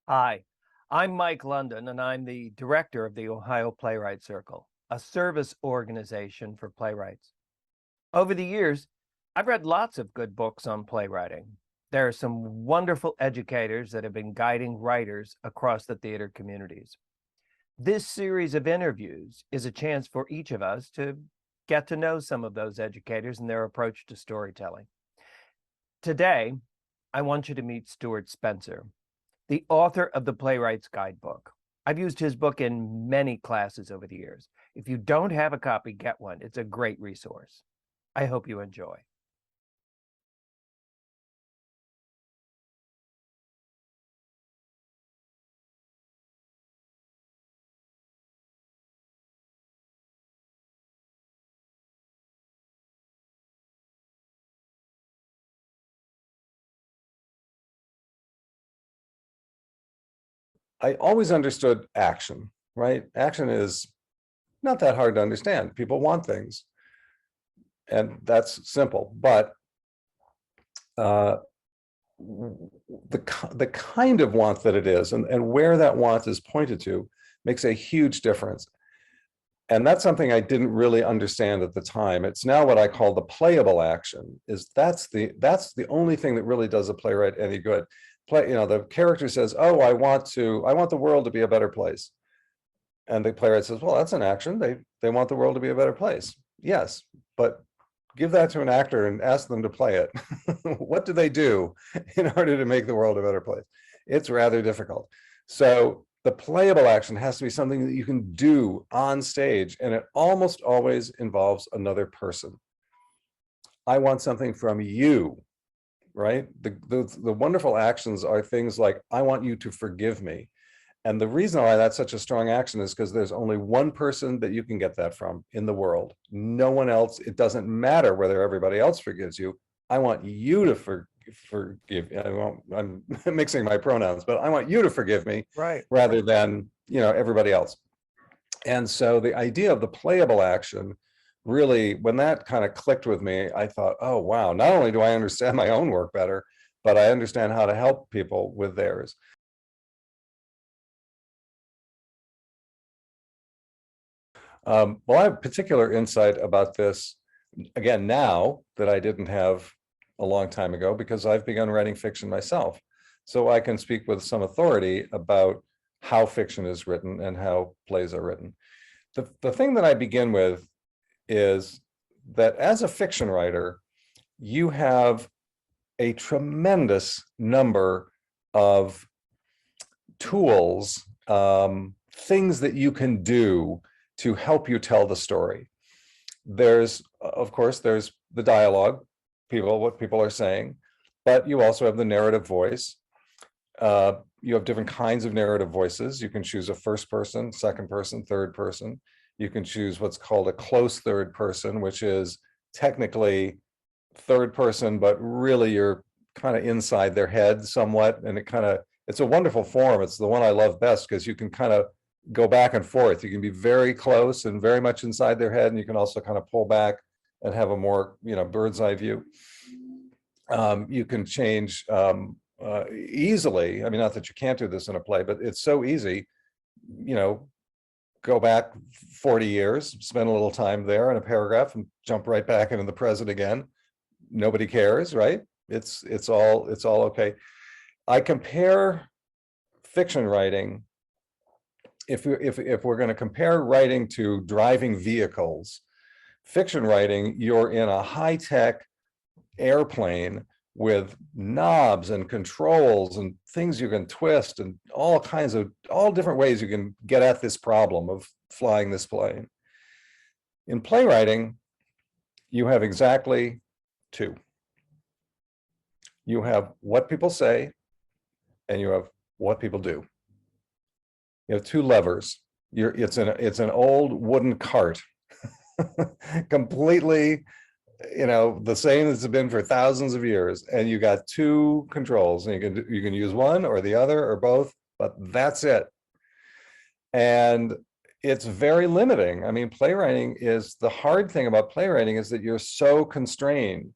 Hi, I'm Mike London, and I'm the director of the Ohio Playwrights Circle, a service organization for playwrights. Over the years, I've read lots of good books on playwriting. There are some wonderful educators that have been guiding writers across the theater communities. This series of interviews is a chance for each of us to get to know some of those educators and their approach to storytelling. Today, I want you to meet Stuart Spenser, the author of the Playwrights Guidebook. I've used his book in many classes over the years. If you don't have a copy, get one. It's a great resource. I hope you enjoy. I always understood action, right? Action is not that hard to understand. People want things, and that's simple. But uh, the kind of want that it is and where that want is pointed to makes a huge difference. And that's something I didn't really understand at the time. It's now what I call the playable action. That's the only thing that really does a playwright any good. The character says, "Oh, I want the world to be a better place," and the playwright says, "Well, that's an action. They want the world to be a better place." Yes, but give that to an actor and ask them to play it. What do they do in order to make the world a better place? It's rather difficult. So the playable action has to be something that you can do on stage, and it almost always involves another person. I want something from you, right? The wonderful actions are things like, I want you to forgive me. And the reason why that's such a strong action is because there's only one person that you can get that from in the world. No one else. It doesn't matter whether everybody else forgives you. I want you to forgive. I'm mixing my pronouns, but I want you to forgive me, Right. rather than everybody else. And so the idea of the playable action really, when that kind of clicked with me, I thought, oh wow, not only do I understand my own work better, but I understand how to help people with theirs. Well, I have particular insight about this, again, now that I didn't have a long time ago, because I've begun writing fiction myself. So I can speak with some authority about how fiction is written and how plays are written. The thing that I begin with is that as a fiction writer, you have a tremendous number of tools, things that you can do to help you tell the story. Of course, there's the dialogue, what people are saying, but you also have the narrative voice. You have different kinds of narrative voices. You can choose a first person, second person, third person. You can choose what's called a close third person, which is technically third person, but really you're kind of inside their head somewhat. And it's a wonderful form. It's the one I love best because you can kind of go back and forth. You can be very close and very much inside their head, and you can also kind of pull back and have a more bird's eye view. You can change easily. I mean, not that you can't do this in a play, but it's so easy. Go back 40 years, spend a little time there in a paragraph, and jump right back into the present again. Nobody cares, right? It's all okay. I compare fiction writing. If we're going to compare writing to driving vehicles, fiction writing, you're in a high-tech airplane with knobs and controls and things you can twist and all different ways you can get at this problem of flying this plane. In playwriting, you have exactly two. You have what people say, and you have what people do. You have two levers. It's an old wooden cart, completely, the same as it's been for thousands of years. And you got two controls, and you can use one or the other or both, but that's it. And it's very limiting. I mean, the hard thing about playwriting is that you're so constrained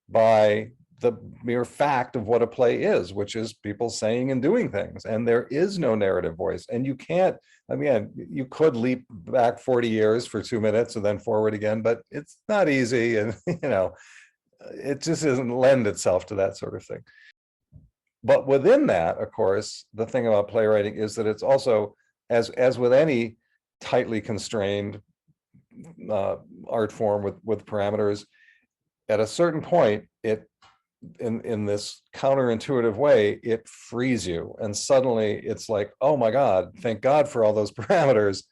by the mere fact of what a play is, which is people saying and doing things. And there is no narrative voice. And you can't, I mean, you could leap back 40 years for 2 minutes and then forward again, but it's not easy. And, it just doesn't lend itself to that sort of thing. But within that, of course, the thing about playwriting is that it's also, as with any tightly constrained art form with parameters, at a certain point, in this counterintuitive way, it frees you, and suddenly it's like, oh my God, thank God for all those parameters,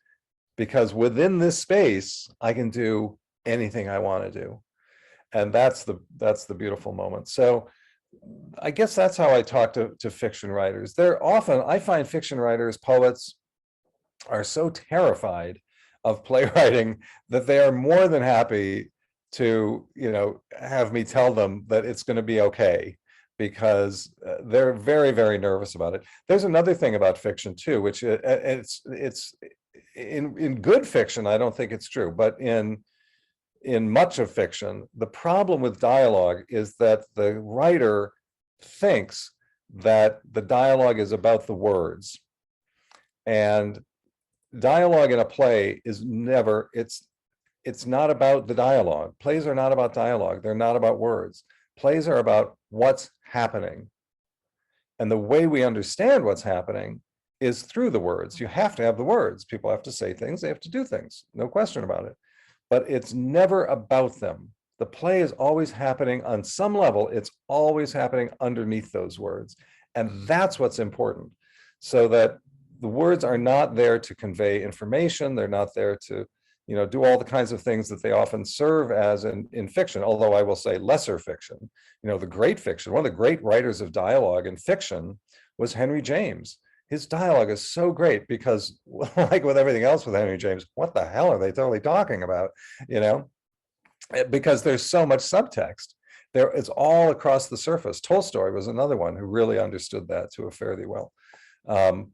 because within this space I can do anything I want to do. And that's the beautiful moment. So I guess that's how I talk to fiction writers. I find fiction writers, poets, are so terrified of playwriting that they are more than happy to have me tell them that it's going to be okay, because they're very, very nervous about it. There's another thing about fiction too, which it's in good fiction, I don't think it's true, but in much of fiction, the problem with dialogue is that the writer thinks that the dialogue is about the words, and dialogue in a play is never, it's not about the dialogue. Plays are not about dialogue. They're not about words. Plays are about what's happening. And the way we understand what's happening is through the words. You have to have the words. People have to say things. They have to do things. No question about it. But it's never about them. The play is always happening on some level. It's always happening underneath those words. And that's what's important. So that the words are not there to convey information. They're not there to do all the kinds of things that they often serve as in fiction, although I will say lesser fiction. The great fiction, one of the great writers of dialogue in fiction was Henry James. His dialogue is so great because, like with everything else with Henry James, what the hell are they totally talking about? Because there's so much subtext. It's all across the surface. Tolstoy was another one who really understood that to a fairly well.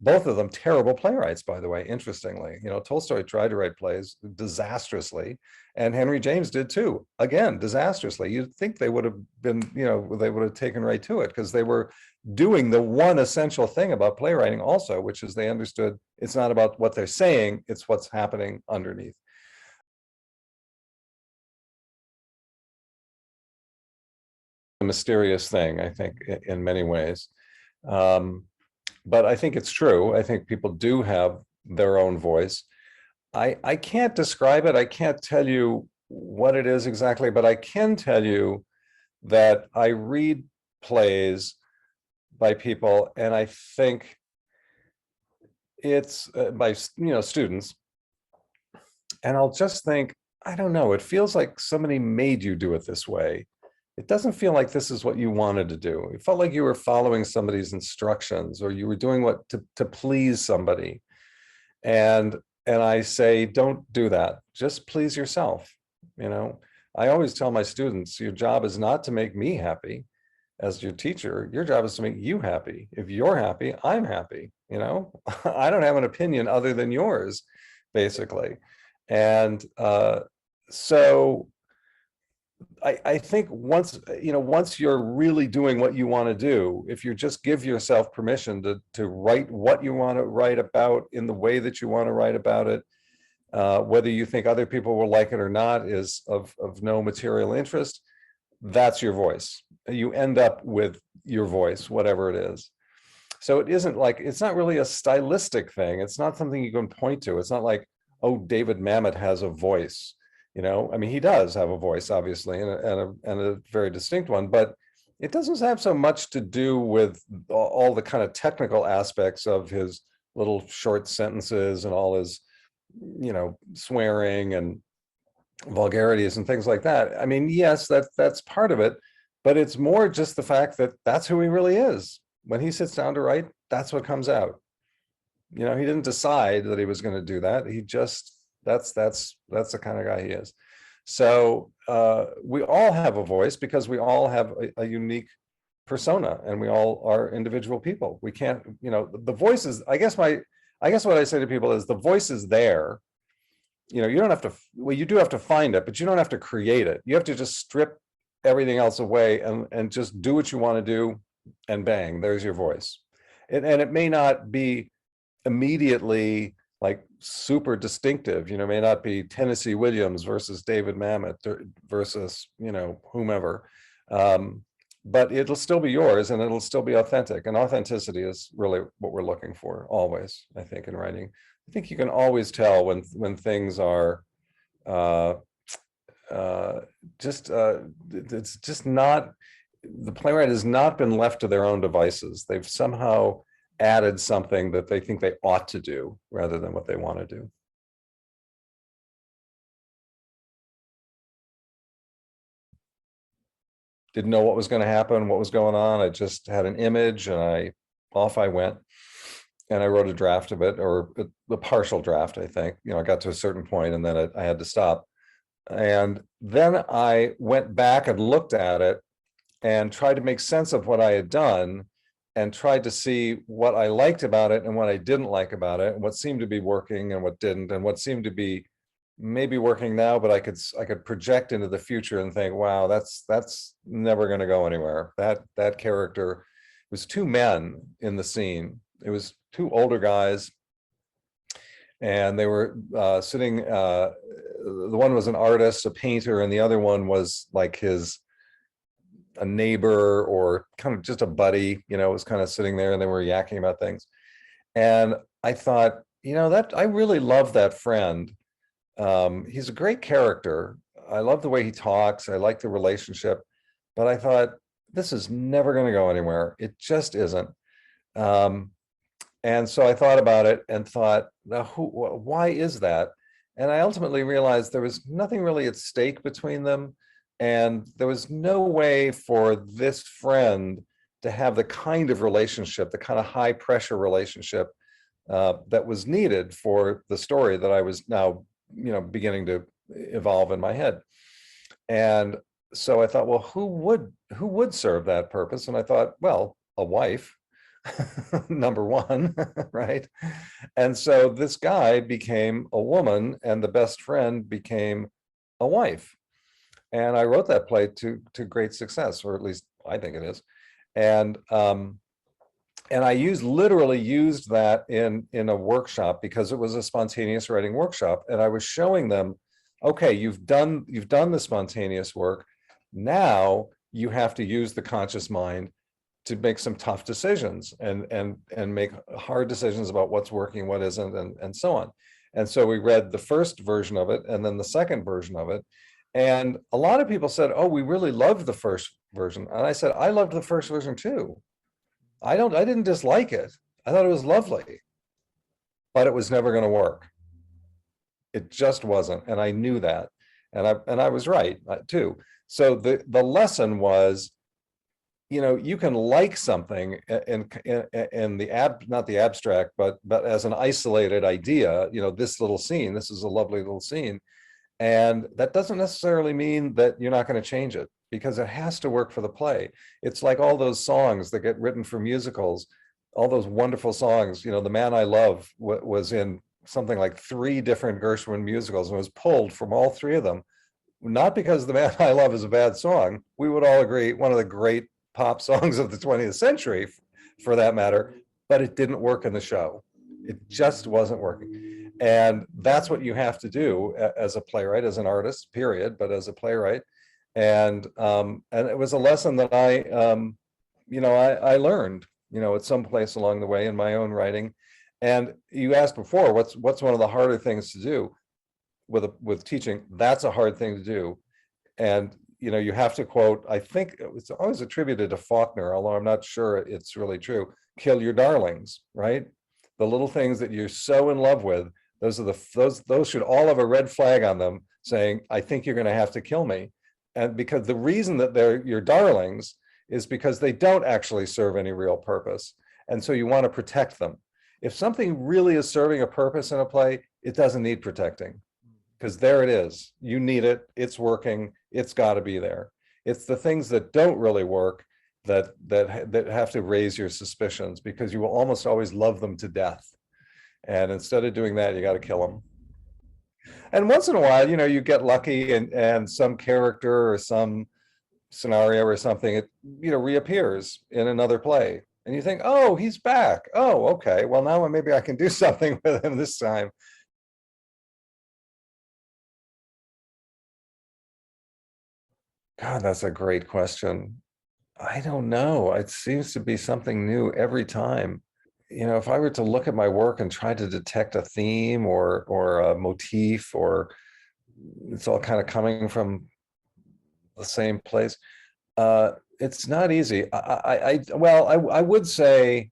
Both of them terrible playwrights, by the way, interestingly. Tolstoy tried to write plays disastrously, and Henry James did too, again, disastrously. You'd think they would have been, they would have taken right to it, because they were doing the one essential thing about playwriting also, which is they understood it's not about what they're saying, it's what's happening underneath. A mysterious thing, I think, in many ways. But I think it's true. I think people do have their own voice. I can't describe it. I can't tell you what it is exactly, but I can tell you that I read plays by people, and I think it's by students, and I'll just think, I don't know, it feels like somebody made you do it this way. It doesn't feel like this is what you wanted to do. It felt like you were following somebody's instructions, or you were doing what to please somebody. And I say, don't do that. Just please yourself. I always tell my students, your job is not to make me happy as your teacher. Your job is to make you happy. If you're happy, I'm happy. I don't have an opinion other than yours, basically. And so I think once you're really doing what you want to do, if you just give yourself permission to write what you want to write about in the way that you want to write about it, whether you think other people will like it or not is of no material interest. That's your voice. You end up with your voice, whatever it is. So it's not really a stylistic thing. It's not something you can point to. It's not like, oh, David Mamet has a voice. I mean, he does have a voice, obviously, and a very distinct one, but it doesn't have so much to do with all the kind of technical aspects of his little short sentences and all his, swearing and vulgarities and things like that. I mean, yes, that's part of it, but it's more just the fact that that's who he really is. When he sits down to write, that's what comes out. You know, he didn't decide that he was going to do that. He just, that's the kind of guy he is. So we all have a voice because we all have a unique persona, and we all are individual people. We can't, you know, the voice is, I guess what I say to people is the voice is there. You know, you don't have to, well, you do have to find it, but you don't have to create it. You have to just strip everything else away and just do what you want to do, and bang, there's your voice. And it may not be immediately like super distinctive, you know, may not be Tennessee Williams versus David Mamet versus, you know, whomever. But it'll still be yours, and it'll still be authentic. And authenticity is really what we're looking for always, I think, in writing. I think you can always tell when things are it's just not, the playwright has not been left to their own devices. They've somehow added something that they think they ought to do rather than what they want to do. Didn't know what was going to happen, what was going on. I just had an image, and off I went, and I wrote a draft of it, or a partial draft, I think. You know, I got to a certain point, and then I had to stop. And then I went back and looked at it and tried to make sense of what I had done, and tried to see what I liked about it and what I didn't like about it, and what seemed to be working and what didn't, and what seemed to be maybe working now, but I could project into the future and think, wow, that's never going to go anywhere. That character, it was two men in the scene. It was two older guys, and they were sitting. The one was an artist, a painter, and the other one was like a neighbor, or kind of just a buddy, you know, was kind of sitting there, and they were yakking about things. And I thought, you know, that I really love that friend. He's a great character. I love the way he talks. I like the relationship, but I thought, this is never going to go anywhere. It just isn't. And so I thought about it and thought, now why is that? And I ultimately realized there was nothing really at stake between them. And there was no way for this friend to have the kind of relationship, the kind of high pressure relationship that was needed for the story that I was now, you know, beginning to evolve in my head. And so I thought, well, who would serve that purpose? And I thought, well, a wife, number one, right? And so this guy became a woman, and the best friend became a wife. And I wrote that play to great success, or at least I think it is. And I literally used that in a workshop, because it was a spontaneous writing workshop, and I was showing them, okay, you've done the spontaneous work. Now you have to use the conscious mind to make some tough decisions and make hard decisions about what's working, what isn't, and so on. And so we read the first version of it, and then the second version of it. And a lot of people said, oh, we really loved the first version. And I said, I loved the first version too. I didn't dislike it. I thought it was lovely, but it was never going to work. It just wasn't. And I knew that. And I was right too. So the lesson was, you know, you can like something in not the abstract, but as an isolated idea, you know, this little scene, this is a lovely little scene. And that doesn't necessarily mean that you're not going to change it, because it has to work for the play. It's like all those songs that get written for musicals, all those wonderful songs. You know, The Man I Love was in something like 3 different Gershwin musicals, and was pulled from all 3 of them. Not because The Man I Love is a bad song. We would all agree, one of the great pop songs of the 20th century, for that matter, but it didn't work in the show. It just wasn't working. And that's what you have to do as a playwright, as an artist, period, but as a playwright. And it was a lesson that I learned, you know, at some place along the way in my own writing. And you asked before, what's one of the harder things to do with teaching? That's a hard thing to do. And, you know, you have to quote, I think it's always attributed to Faulkner, although I'm not sure it's really true, kill your darlings, right? The little things that you're so in love with, those should all have a red flag on them saying, I think you're going to have to kill me. And because the reason that they're your darlings is because they don't actually serve any real purpose. And so you want to protect them. If something really is serving a purpose in a play, it doesn't need protecting, because there it is. You need it. It's working. It's got to be there. It's the things that don't really work that have to raise your suspicions, because you will almost always love them to death. And instead of doing that, you got to kill them. And once in a while, you get lucky, and some character or some scenario or something, it reappears in another play, and you think, oh, he's back. Oh, okay, well, now maybe I can do something with him this time. God, that's a great question. I don't know. It seems to be something new every time. If I were to look at my work and try to detect a theme or a motif, or it's all kind of coming from the same place, it's not easy. I would say,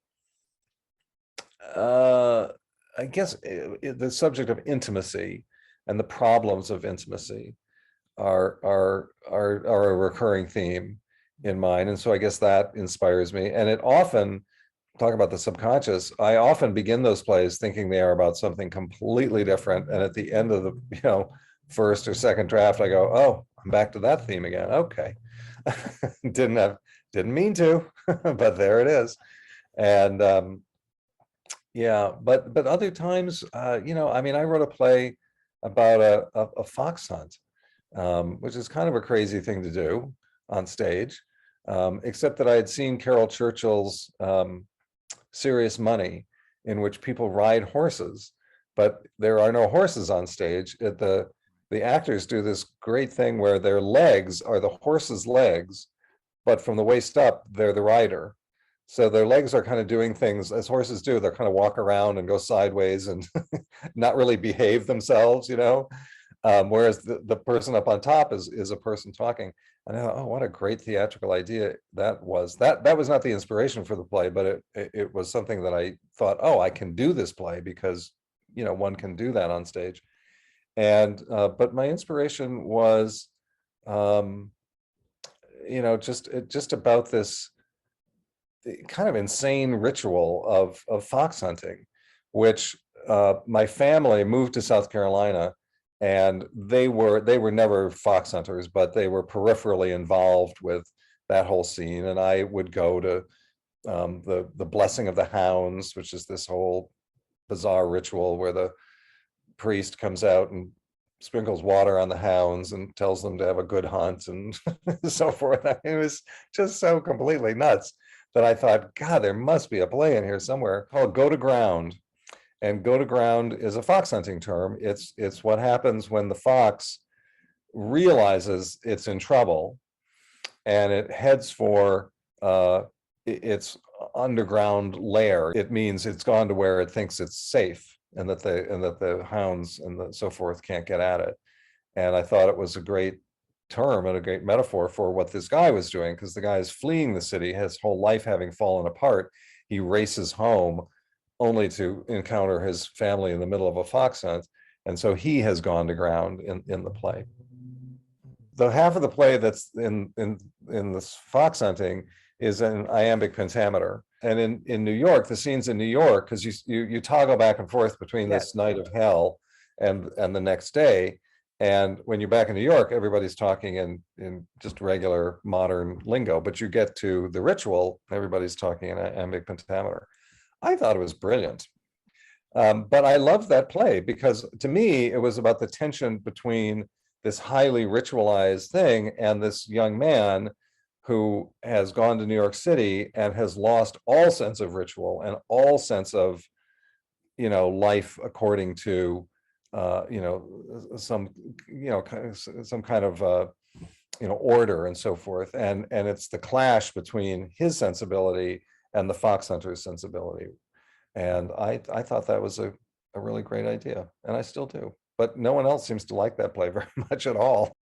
I guess the subject of intimacy and the problems of intimacy are a recurring theme in mine, and so I guess that inspires me. And it often, talk about the subconscious, I often begin those plays thinking they are about something completely different, and at the end of the first or second draft, I go, oh, I'm back to that theme again. Okay. didn't mean to, but there it is. And yeah, but other times, I wrote a play about a fox hunt, which is kind of a crazy thing to do on stage, except that I had seen Carol Churchill's Serious Money, in which people ride horses, but there are no horses on stage. The actors do this great thing where their legs are the horse's legs, but from the waist up, they're the rider. So their legs are kind of doing things as horses do. They're kind of walk around and go sideways and not really behave themselves, whereas the person up on top is a person talking. And I thought, oh, what a great theatrical idea that was. That was not the inspiration for the play, but it was something that I thought, oh, I can do this play because, one can do that on stage. And but my inspiration was, just about this kind of insane ritual of fox hunting, which my family moved to South Carolina, and they were never fox hunters, but they were peripherally involved with that whole scene. And I would go to the blessing of the hounds, which is this whole bizarre ritual where the priest comes out and sprinkles water on the hounds and tells them to have a good hunt and so forth. It was just so completely nuts that I thought, God, there must be a play in here somewhere called Go to Ground. And go to ground is a fox hunting term. It's what happens when the fox realizes it's in trouble, and it heads for its underground lair. It means it's gone to where it thinks it's safe, and that the hounds and so forth can't get at it. And I thought it was a great term and a great metaphor for what this guy was doing, because the guy is fleeing the city, his whole life having fallen apart. He races home only to encounter his family in the middle of a fox hunt. And so he has gone to ground in the play. The half of the play that's in this fox hunting is an iambic pentameter. And in New York, the scenes in New York, because you toggle back and forth between this night of hell and the next day. And when you're back in New York, everybody's talking in just regular modern lingo, but you get to the ritual, everybody's talking in iambic pentameter. I thought it was brilliant. But I loved that play because to me, it was about the tension between this highly ritualized thing and this young man who has gone to New York City and has lost all sense of ritual and all sense of, life according to, some kind of, order and so forth. And it's the clash between his sensibility and the fox hunter's sensibility. And I thought that was a really great idea, and I still do. But no one else seems to like that play very much at all.